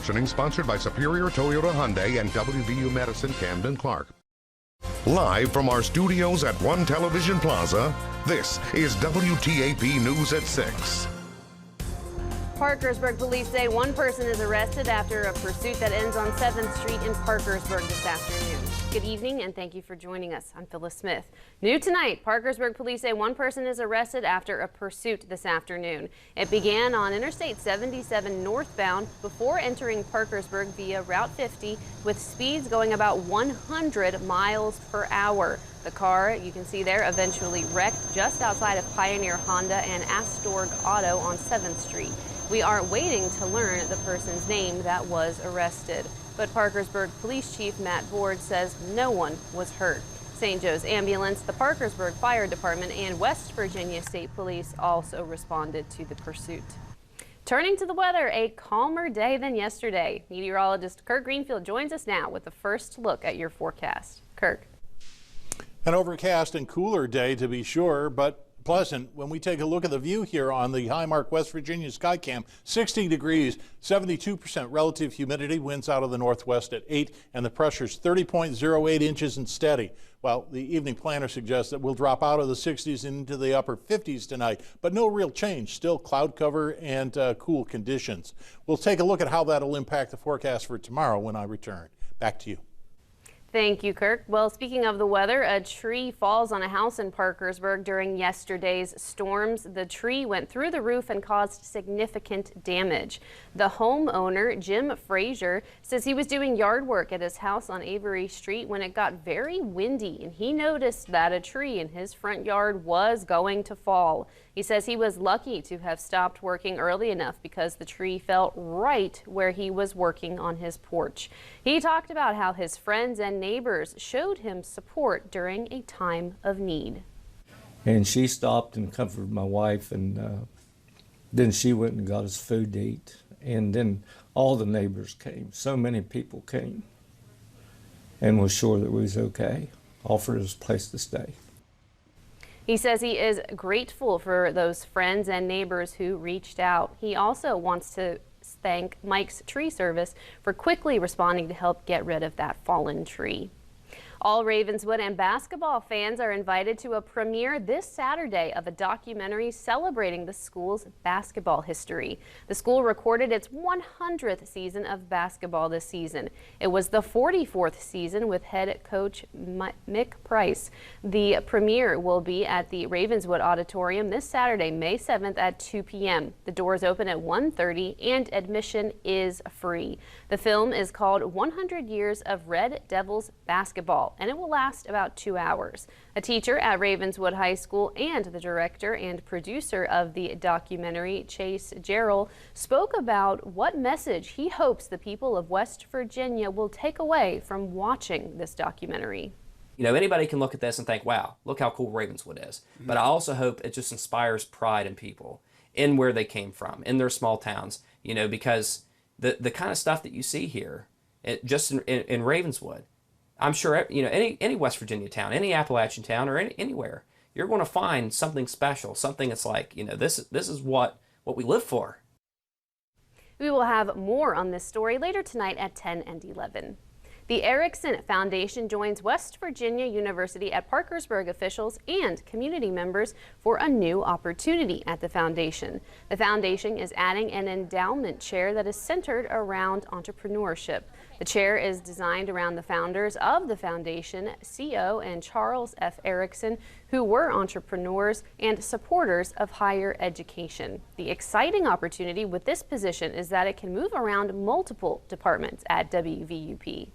captioning sponsored by Superior Toyota Hyundai and WVU Medicine Camden Clark. Live from our studios at One Television Plaza, this is WTAP News at 6. Parkersburg police say one person is arrested after a pursuit that ends on 7th Street in Parkersburg this afternoon. Good evening and thank you for joining us. I'm Phyllis Smith. New tonight, Parkersburg police say one person is arrested after a pursuit this afternoon. It began on Interstate 77 northbound before entering Parkersburg via Route 50 with speeds going about 100 miles per hour. The car, you can see there, eventually wrecked just outside of Pioneer Honda and Astorg Auto on 7th Street. We are waiting to learn the person's name that was arrested. But Parkersburg Police Chief Matt Board says no one was hurt. St. Joe's Ambulance, the Parkersburg Fire Department, and West Virginia State Police also responded to the pursuit. Turning to the weather, a calmer day than yesterday. Meteorologist Kirk Greenfield joins us now with the first look at your forecast. Kirk. An overcast and cooler day to be sure, but pleasant when we take a look at the view here on the Highmark West Virginia Skycam. 60 degrees, 72% relative humidity, winds out of the northwest at 8, and the pressure's 30.08 inches and steady. Well, the evening planner suggests that we'll drop out of the 60s and into the upper 50s tonight, but no real change. Still cloud cover and cool conditions. We'll take a look at how that'll impact the forecast for tomorrow when I return. Back to you. Thank you, Kirk. Well, speaking of the weather, a tree falls on a house in Parkersburg during yesterday's storms. The tree went through the roof and caused significant damage. The homeowner, Jim Frazier, says he was doing yard work at his house on Avery Street when it got very windy, and he noticed that a tree in his front yard was going to fall. He says he was lucky to have stopped working early enough because the tree fell right where he was working on his porch. He talked about how his friends and neighbors showed him support during a time of need. And she stopped and comforted my wife, and then she went and got us food to eat. And then all the neighbors came. So many people came and was sure that we was okay. Offered us a place to stay. He says he is grateful for those friends and neighbors who reached out. He also wants to thank Mike's Tree Service for quickly responding to help get rid of that fallen tree. All Ravenswood and basketball fans are invited to a premiere this Saturday of a documentary celebrating the school's basketball history. The school recorded its 100th season of basketball this season. It was the 44th season with head coach Mick Price. The premiere will be at the Ravenswood Auditorium this Saturday, May 7th at 2 p.m. The doors open at 1:30 and admission is free. The film is called 100 Years of Red Devils Basketball, and it will last about 2 hours. A teacher at Ravenswood High School and the director and producer of the documentary, Chase Jarrell, spoke about what message he hopes the people of West Virginia will take away from watching this documentary. You know, anybody can look at this and think, wow, look how cool Ravenswood is. But I also hope it just inspires pride in people, in where they came from, in their small towns, you know, because the kind of stuff that you see here, just in Ravenswood, I'm sure, you know, any West Virginia town, any Appalachian town, or anywhere, you're going to find something special, something that's like, you know, this is what we live for. We will have more on this story later tonight at 10 and 11. The Erickson Foundation joins West Virginia University at Parkersburg officials and community members for a new opportunity at the foundation. The foundation is adding an endowment chair that is centered around entrepreneurship. The chair is designed around the founders of the foundation, CO and Charles F. Erickson, who were entrepreneurs and supporters of higher education. The exciting opportunity with this position is that it can move around multiple departments at WVUP.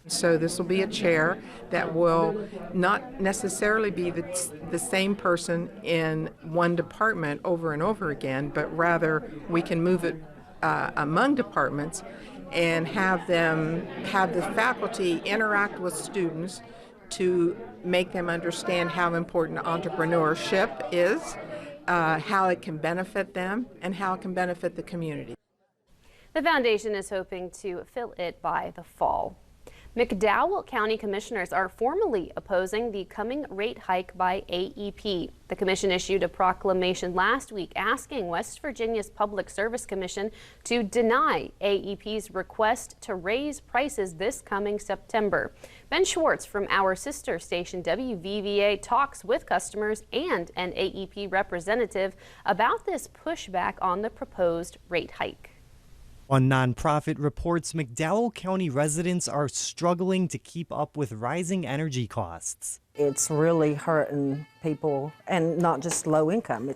So this will be a chair that will not necessarily be the same person in one department over and over again, but rather we can move it among departments and have the faculty interact with students to make them understand how important entrepreneurship is, how it can benefit them, and how it can benefit the community. The foundation is hoping to fill it by the fall. McDowell County Commissioners are formally opposing the coming rate hike by AEP. The commission issued a proclamation last week asking West Virginia's Public Service Commission to deny AEP's request to raise prices this coming September. Ben Schwartz from our sister station WVVA talks with customers and an AEP representative about this pushback on the proposed rate hike. One nonprofit reports McDowell County residents are struggling to keep up with rising energy costs. It's really hurting people, and not just low income.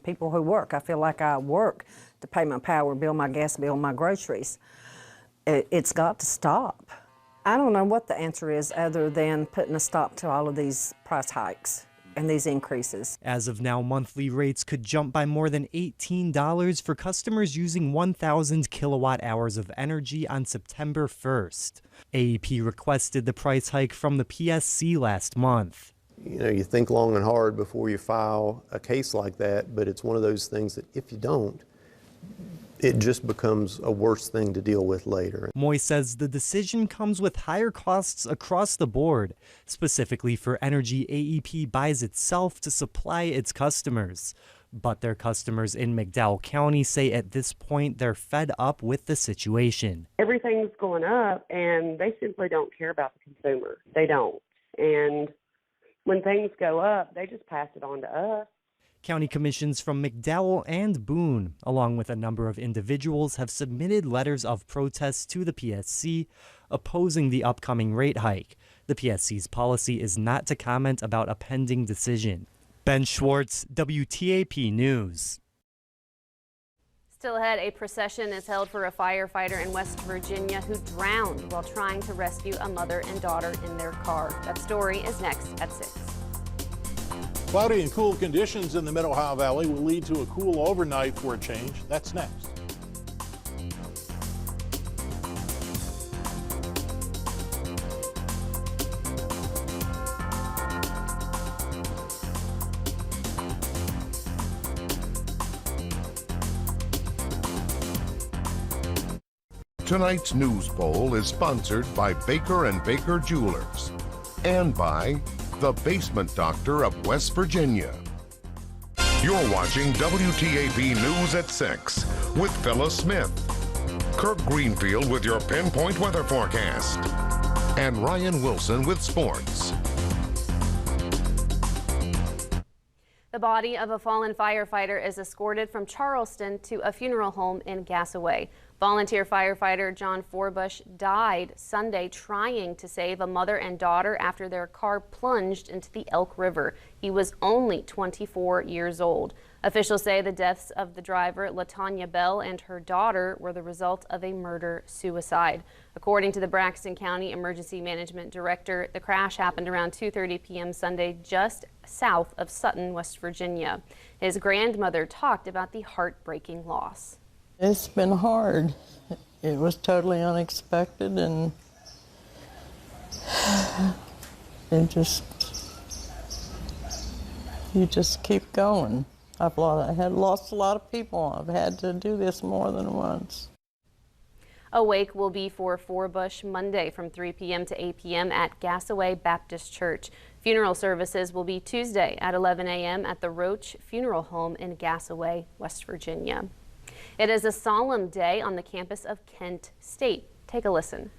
People who work. I feel like I work to pay my power bill, my gas bill, my groceries. It's got to stop. I don't know what the answer is other than putting a stop to all of these price hikes and these increases. As of now, monthly rates could jump by more than $18 for customers using 1,000 kilowatt hours of energy on September 1st. AEP requested the price hike from the PSC last month. You think long and hard before you file a case like that, but it's one of those things that if you don't, it just becomes a worse thing to deal with later. Moy says the decision comes with higher costs across the board. Specifically for energy, AEP buys itself to supply its customers. But their customers in McDowell County say at this point they're fed up with the situation. Everything's going up and they simply don't care about the consumer. They don't. And when things go up, they just pass it on to us. County commissions from McDowell and Boone, along with a number of individuals, have submitted letters of protest to the PSC opposing the upcoming rate hike. The PSC's policy is not to comment about a pending decision. Ben Schwartz, WTAP News. Still ahead, a procession is held for a firefighter in West Virginia who drowned while trying to rescue a mother and daughter in their car. That story is next at 6. Cloudy and cool conditions in the Mid-Ohio Valley will lead to a cool overnight for a change. That's next. Tonight's news poll is sponsored by Baker & Baker Jewelers and by the Basement Doctor of West Virginia. You're watching WTAP News at 6 with Phyllis Smith, Kirk Greenfield with your pinpoint weather forecast, and Ryan Wilson with sports. The body of a fallen firefighter is escorted from Charleston to a funeral home in Gassaway. Volunteer firefighter John Forbush died Sunday trying to save a mother and daughter after their car plunged into the Elk River. He was only 24 years old. Officials say the deaths of the driver, LaTanya Bell, and her daughter were the result of a murder-suicide. According to the Braxton County Emergency Management Director, the crash happened around 2:30 p.m. Sunday just south of Sutton, West Virginia. His grandmother talked about the heartbreaking loss. It's been hard. It was totally unexpected, and you just keep going. I had lost a lot of people. I've had to do this more than once. A wake will be for Forbush Monday from 3 p.m. to 8 p.m. at Gassaway Baptist Church. Funeral services will be Tuesday at 11 a.m. at the Roach Funeral Home in Gassaway, West Virginia. It is a solemn day on the campus of Kent State. Take a listen.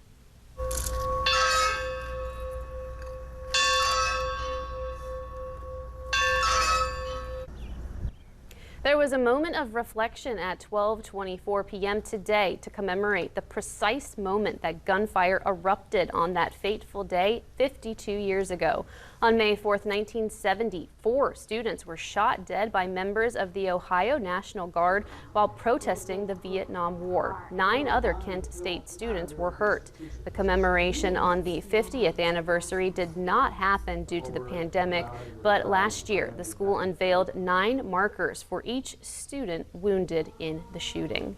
There was a moment of reflection at 12:24 p.m. today to commemorate the precise moment that gunfire erupted on that fateful day 52 years ago. On May 4th, 1970, 4 students were shot dead by members of the Ohio National Guard while protesting the Vietnam War. 9 other Kent State students were hurt. The commemoration on the 50th anniversary did not happen due to the pandemic, but last year the school unveiled 9 markers for each student wounded in the shooting.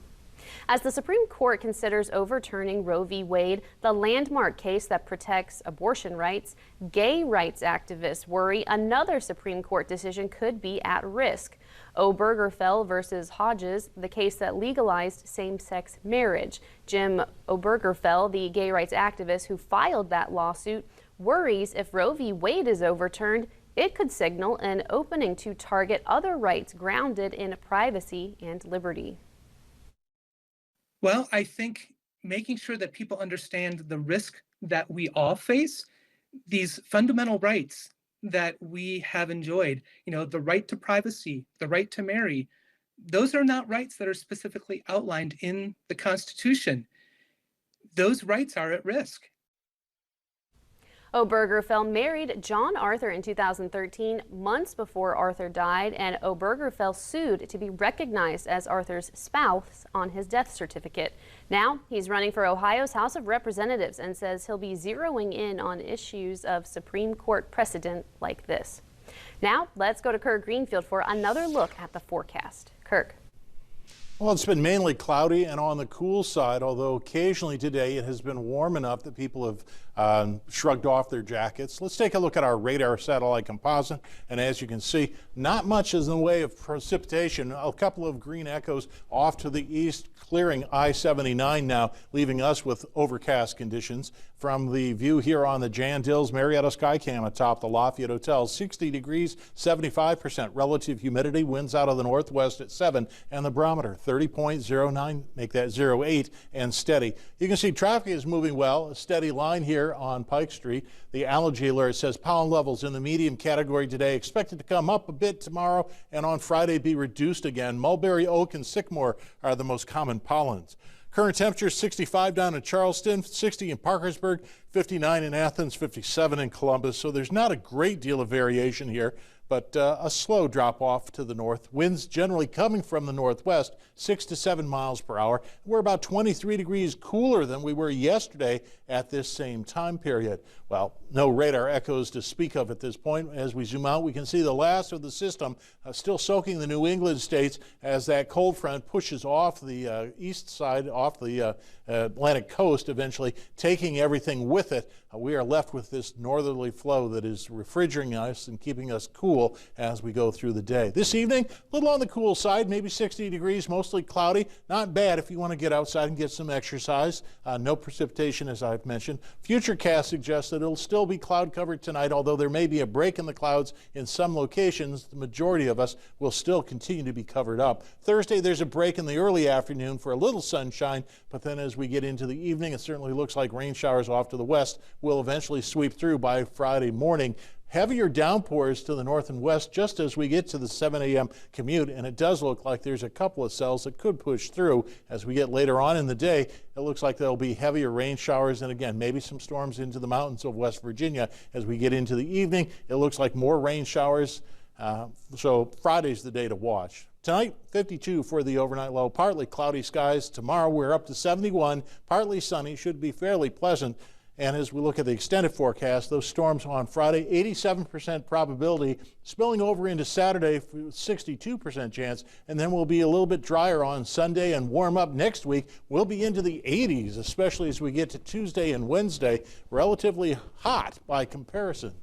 As the Supreme Court considers overturning Roe v. Wade, the landmark case that protects abortion rights, gay rights activists worry another Supreme Court decision could be at risk. Obergefell versus Hodges, the case that legalized same-sex marriage. Jim Obergefell, the gay rights activist who filed that lawsuit, worries if Roe v. Wade is overturned, it could signal an opening to target other rights grounded in privacy and liberty. Well, I think making sure that people understand the risk that we all face, these fundamental rights that we have enjoyed, the right to privacy, the right to marry, those are not rights that are specifically outlined in the Constitution. Those rights are at risk. Obergefell married John Arthur in 2013, months before Arthur died, and Obergefell sued to be recognized as Arthur's spouse on his death certificate. Now he's running for Ohio's House of Representatives and says he'll be zeroing in on issues of Supreme Court precedent like this. Now let's go to Kirk Greenfield for another look at the forecast. Kirk. Well, it's been mainly cloudy and on the cool side, although occasionally today it has been warm enough that people have shrugged off their jackets. Let's take a look at our radar satellite composite, and as you can see, not much is in the way of precipitation. A couple of green echoes off to the east, clearing I-79 now, leaving us with overcast conditions. From the view here on the Jan Dills Marietta Skycam atop the Lafayette Hotel, 60 degrees, 75% relative humidity, winds out of the northwest at 7, and the barometer 30.09, make that 08, and steady. You can see traffic is moving well, a steady line here on Pike Street. The allergy alert says pollen levels in the medium category today expected to come up a bit tomorrow, and on Friday be reduced again. Mulberry, oak, and sycamore are the most common pollens. Current temperature 65 down in Charleston, 60 in Parkersburg, 59 in Athens, 57 in Columbus. So there's not a great deal of variation here, but a slow drop off to the north. Winds generally coming from the northwest, 6 to 7 miles per hour. We're about 23 degrees cooler than we were yesterday at this same time period. Well, no radar echoes to speak of at this point. As we zoom out, we can see the last of the system still soaking the New England states as that cold front pushes off the east side, off the Atlantic coast, eventually taking everything with it. We are left with this northerly flow that is refrigerating us and keeping us cool as we go through the day. This evening, a little on the cool side, maybe 60 degrees, mostly cloudy. Not bad if you want to get outside and get some exercise. No precipitation, as I've mentioned. Futurecast suggests that it'll still be cloud covered tonight, although there may be a break in the clouds in some locations. The majority of us will still continue to be covered up. Thursday, there's a break in the early afternoon for a little sunshine, but then as we get into the evening, it certainly looks like rain showers off to the west will eventually sweep through by Friday morning. Heavier downpours to the north and west just as we get to the 7 a.m. commute, and it does look like there's a couple of cells that could push through as we get later on in the day. It looks like there'll be heavier rain showers and again maybe some storms into the mountains of West Virginia as we get into the evening. It looks like more rain showers, so Friday's the day to watch. Tonight, 52 for the overnight low, partly cloudy skies. Tomorrow we're up to 71, partly sunny, should be fairly pleasant. And as we look at the extended forecast, those storms on Friday, 87% probability, spilling over into Saturday, 62% chance, and then we'll be a little bit drier on Sunday and warm up next week. We'll be into the 80s, especially as we get to Tuesday and Wednesday, relatively hot by comparison.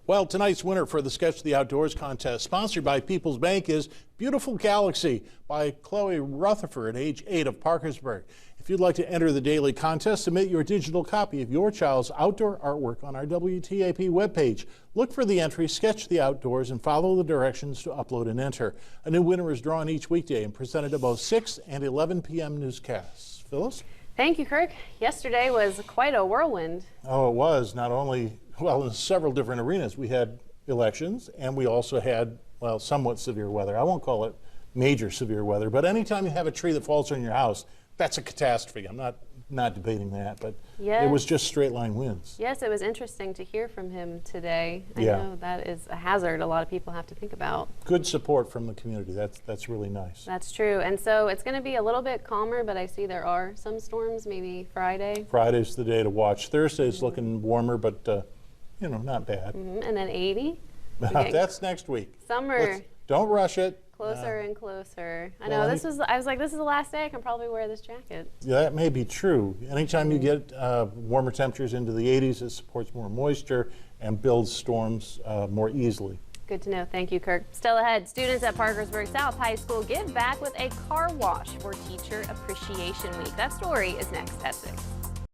Well, tonight's winner for the Sketch the Outdoors contest, sponsored by People's Bank, is Beautiful Galaxy by Chloe Rutherford, age 8 of Parkersburg. If you'd like to enter the daily contest, submit your digital copy of your child's outdoor artwork on our WTAP webpage. Look for the entry, Sketch the Outdoors, and follow the directions to upload and enter. A new winner is drawn each weekday and presented at both 6 and 11 p.m. newscasts. Phyllis? Thank you, Kirk. Yesterday was quite a whirlwind. Oh, it was. Not only, well, in several different arenas. We had elections, and we also had, well, somewhat severe weather. I won't call it major severe weather, but anytime you have a tree that falls on your house, that's a catastrophe. I'm not debating that, but yes. It was just straight line winds. Yes, it was interesting to hear from him today. I Yeah. know that is a hazard a lot of people have to think about. Good support from the community. That's really nice. That's true. And so it's going to be a little bit calmer, but I see there are some storms, maybe Friday. Friday's the day to watch. Thursday's looking warmer, but not bad. And then 80. That's next week. Summer. Don't rush it. closer and closer. I know, I was like, this is the last day I can probably wear this jacket. Yeah, that may be true. Anytime you get warmer temperatures into the 80s, it supports more moisture and builds storms more easily. Good to know. Thank you, Kirk. Still ahead, students at Parkersburg South High School give back with a car wash for Teacher Appreciation Week. That story is next at 6.